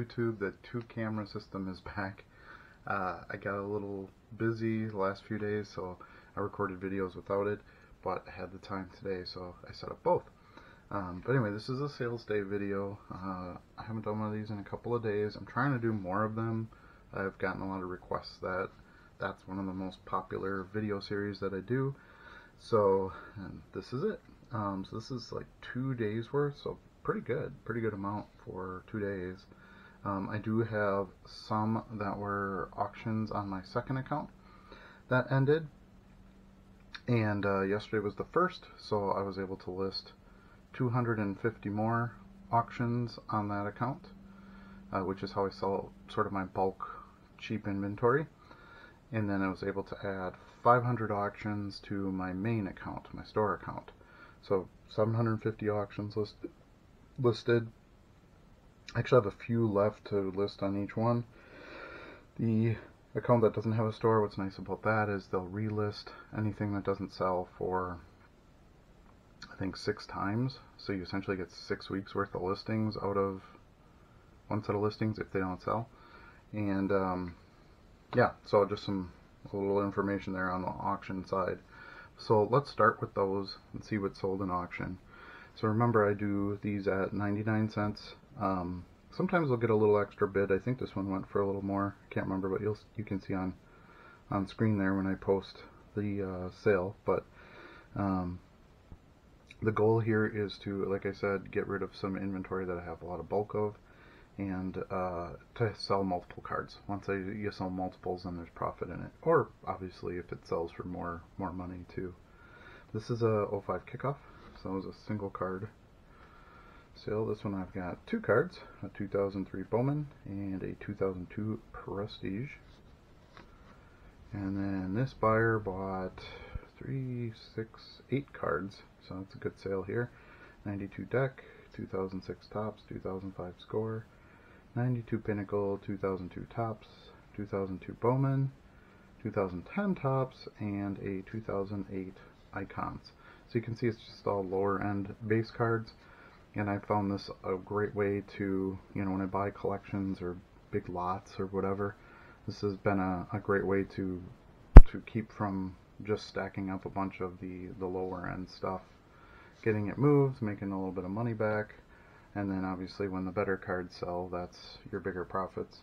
YouTube. The two-camera system is back. I got a little busy the last few days, so I recorded videos without it, but I had the time today, so I set up both. But anyway, this is a sales day video. I haven't done one of these in a couple of days. I'm trying to do more of them. I've gotten a lot of requests that that's one of the most popular video series that I do. So, and this is it. So this is like 2 days worth, so pretty good amount for 2 days. I do have some that were auctions on my second account that ended, and yesterday was the first, so I was able to list 250 more auctions on that account, which is how I sell sort of my bulk cheap inventory. And then I was able to add 500 auctions to my main account, my store account. So 750 auctions listed. I actually have a few left to list on each one. The account that doesn't have a store, what's nice about that is they'll relist anything that doesn't sell for, I think, 6 times. So you essentially get 6 weeks worth of listings out of one set of listings if they don't sell. And yeah, so just a little information there on the auction side. So let's start with those and see what's sold in auction. So remember, I do these at 99 cents. Sometimes I'll get a little extra bid. I think this one went for a little more. I can't remember, but you can see on screen there when I post the sale. But the goal here is to, like I said, get rid of some inventory that I have a lot of bulk of, and to sell multiple cards. Once you sell multiples, then there's profit in it, or obviously if it sells for more money too. This is a 05 kickoff, so it was a single card sale. This one I've got 2 cards, a 2003 Bowman and a 2002 Prestige. And then this buyer bought 3, 6, 8 cards, so that's a good sale here. 92 deck, 2006 tops, 2005 score, 92 Pinnacle, 2002 tops, 2002 Bowman, 2010 tops, and a 2008 Icons. So you can see it's just all lower end base cards, and I found this a great way to, when I buy collections or big lots or whatever, this has been a great way to keep from just stacking up a bunch of the lower end stuff, getting it moved, making a little bit of money back. And then obviously when the better cards sell, that's your bigger profits.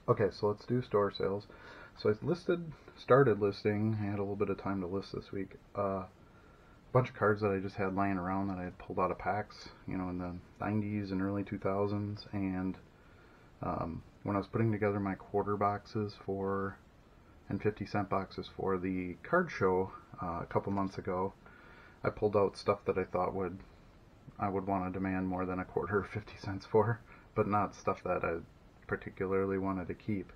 Okay, so let's do store sales. So I started listing, I had a little bit of time to list this week, a bunch of cards that I just had laying around that I had pulled out of packs, in the 90s and early 2000s. And when I was putting together my quarter boxes and 50-cent boxes for the card show a couple months ago, I pulled out stuff that I thought I would want to demand more than a quarter or 50 cents for, but not stuff that I particularly wanted to keep.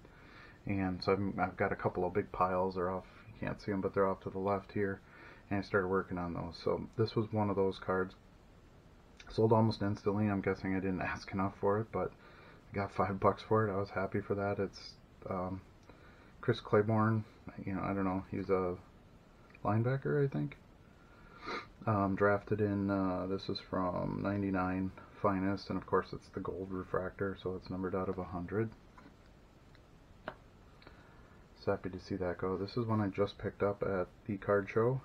And so I've got a couple of big piles. They're off, you can't see them, but they're off to the left here, and I started working on those. So this was one of those cards. Sold almost instantly. I'm guessing I didn't ask enough for it, but I got $5 for it. I was happy for that. It's Chris Claiborne. I don't know, he's a linebacker, I think. Drafted in, this is from 99 finest, and of course it's the gold refractor, so it's numbered out of 100. So happy to see that go. This is one I just picked up at the card show.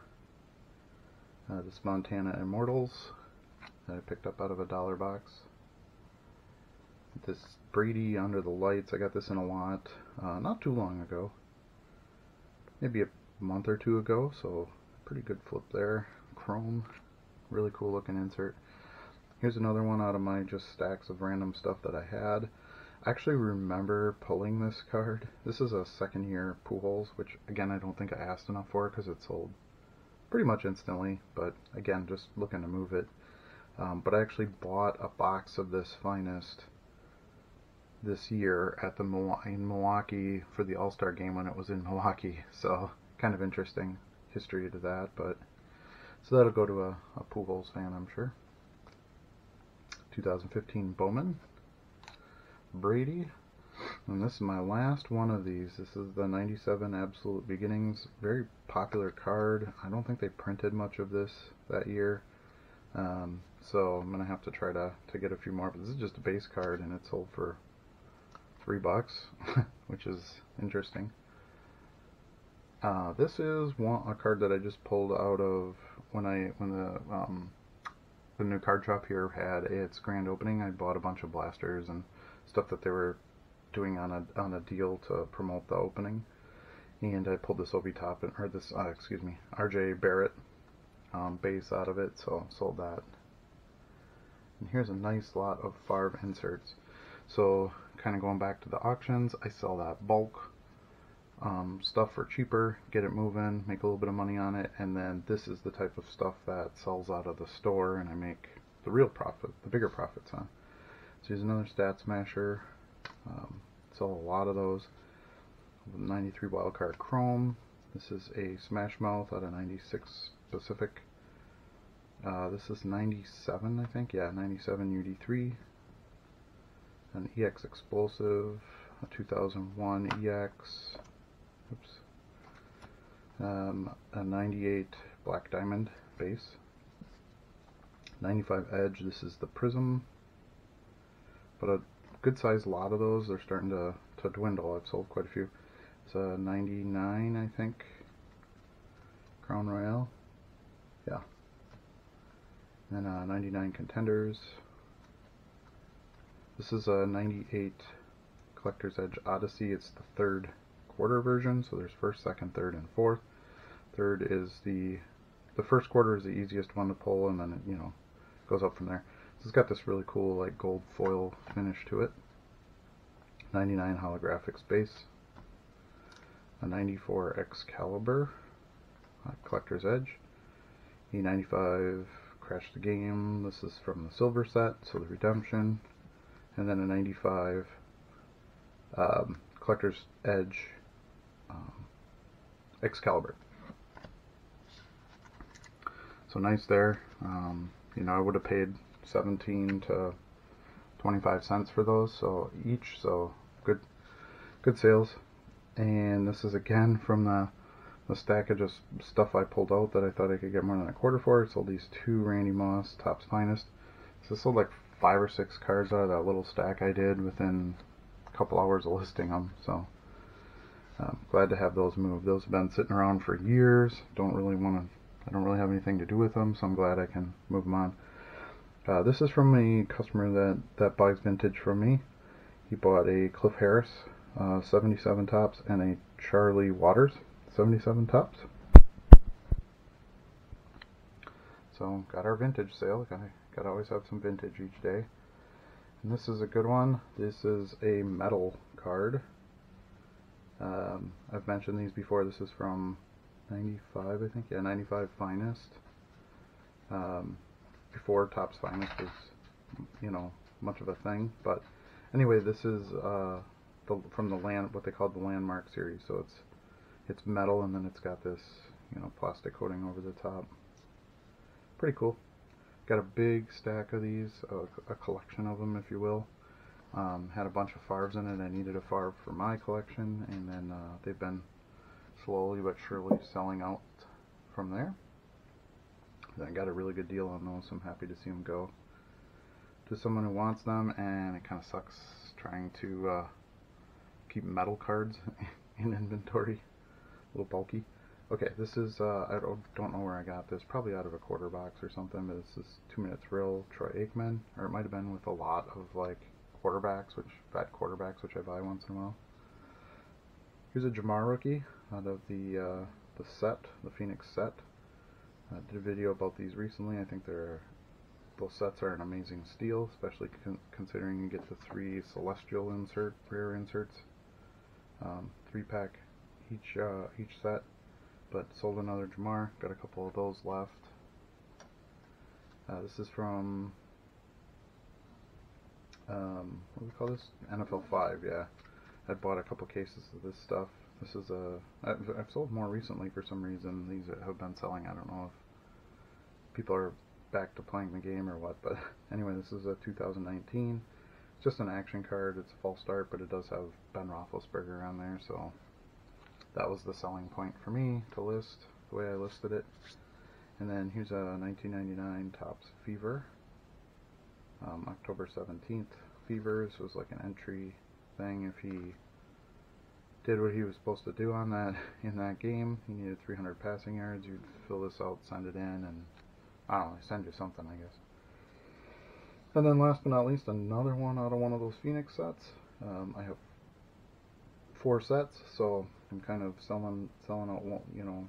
This Montana Immortals that I picked up out of a $1 box. This Brady Under the Lights, I got this in a lot not too long ago, maybe a month or 2 ago, so pretty good flip there. Chrome, really cool looking insert. Here's another one out of my just stacks of random stuff that I had. I actually remember pulling this card. This is a second year Pujols, which again I don't think I asked enough for because it sold pretty much instantly, but again just looking to move it. But I actually bought a box of this finest this year at in Milwaukee for the All-Star game when it was in Milwaukee, so kind of interesting history to that. But so that'll go to a Pujols fan, I'm sure. 2015 Bowman, Brady, and this is my last one of these. This is the 97 Absolute Beginnings. Very popular card. I don't think they printed much of this that year. so I'm gonna have to try to get a few more. But this is just a base card, and it sold for $3, which is interesting. This is a card that I just pulled out of when the new card shop here had its grand opening. I bought a bunch of blasters and stuff that they were doing on a deal to promote the opening, and I pulled this Obi Toppin, or this RJ Barrett base out of it, so sold that. And here's a nice lot of Favre inserts. So kind of going back to the auctions, I sell that bulk stuff for cheaper, get it moving, make a little bit of money on it, and then this is the type of stuff that sells out of the store and I make the real profit, the bigger profits on. So here's another Stat Smasher. Sell a lot of those. 93 Wildcard Chrome. This is a Smash Mouth out of 96 Pacific. This is 97, I think. Yeah, 97 UD3. An EX Explosive, a 2001 EX. Oops. A 98 Black Diamond base. 95 Edge. This is the Prism. But a good sized lot of those. They're starting to dwindle. I've sold quite a few. It's a 99, I think. Crown Royale. Yeah. And 99 Contenders. This is a 98 Collector's Edge Odyssey. It's the third quarter version, so there's first, second, third, and fourth. Third is the first quarter is the easiest one to pull, and then it, goes up from there. So it's got this really cool like gold foil finish to it. 99 Holographic Space. A 94 Excalibur, Collector's Edge. E95 Crash the Game. This is from the silver set, so the Redemption. And then a 95 Collector's Edge Excalibur. So nice there. I would have paid 17 to 25 cents for those, so each. So good sales. And this is again from the stack of just stuff I pulled out that I thought I could get more than a quarter for. I sold these 2 Randy Moss Topps Finest. So I sold like 5 or 6 cards out of that little stack I did within a couple hours of listing them. So glad to have those moved. Those have been sitting around for years. I don't really have anything to do with them, so I'm glad I can move them on. This is from a customer that buys vintage from me. He bought a Cliff Harris 77 Topps and a Charlie Waters 77 Topps. So got our vintage sale. Gotta always have some vintage each day. And this is a good one. This is a metal card. I've mentioned these before. This is from 95, I think. Yeah, 95 Finest. Before Topps Finest was, much of a thing. But anyway, this is from what they call the Landmark series. So it's metal, and then it's got this, plastic coating over the top. Pretty cool. Got a big stack of these, a collection of them, if you will. Had a bunch of Favres in it. I needed a Favre for my collection, and then they've been slowly but surely selling out from there. I got a really good deal on those, so I'm happy to see them go to someone who wants them, and it kind of sucks trying to keep metal cards in inventory. A little bulky. Okay, this is, I don't know where I got this, probably out of a quarter box or something, but this is 2 Minute Thrill, Troy Aikman, or it might have been with a lot of like fat quarterbacks, which I buy once in a while. Here's a Jamar rookie out of the set, the Phoenix set. I did a video about these recently. I think those sets are an amazing steal, especially considering you get the 3 Celestial rare inserts, 3-pack each set. But sold another Jamar. Got a couple of those left. This is from what do we call this? NFL 5. Yeah, I bought a couple cases of this stuff. This is I've sold more recently for some reason. These have been selling. I don't know if people are back to playing the game or what. But anyway, this is a 2019. It's just an action card. It's a false start, but it does have Ben Roethlisberger on there, so that was the selling point for me to list the way I listed it. And then here's a 1999 Topps Fever. October 17th. Fevers was like an entry thing. If he did what he was supposed to do on that in that game, he needed 300 passing yards. You'd fill this out, send it in, and I don't know, send you something, I guess. And then last but not least, another one out of one of those Phoenix sets. I have 4 sets, so I'm kind of selling out, you know,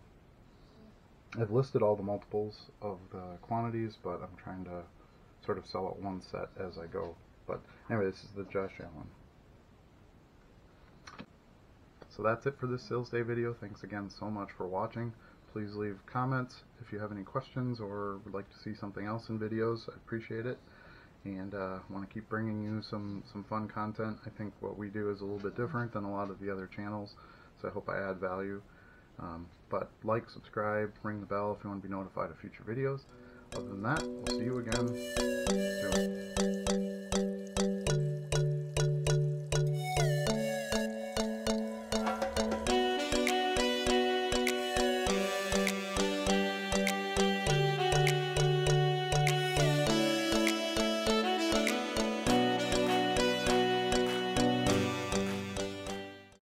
I've listed all the multiples of the quantities, but I'm trying to sort of sell out one set as I go. But anyway, this is the Josh Allen. So that's it for this sales day video. Thanks again so much for watching. Please leave comments if you have any questions or would like to see something else in videos. I appreciate it, and want to keep bringing you some fun content. I think what we do is a little bit different than a lot of the other channels, so I hope I add value. But like, subscribe, ring the bell if you want to be notified of future videos. Other than that, we'll see you again soon.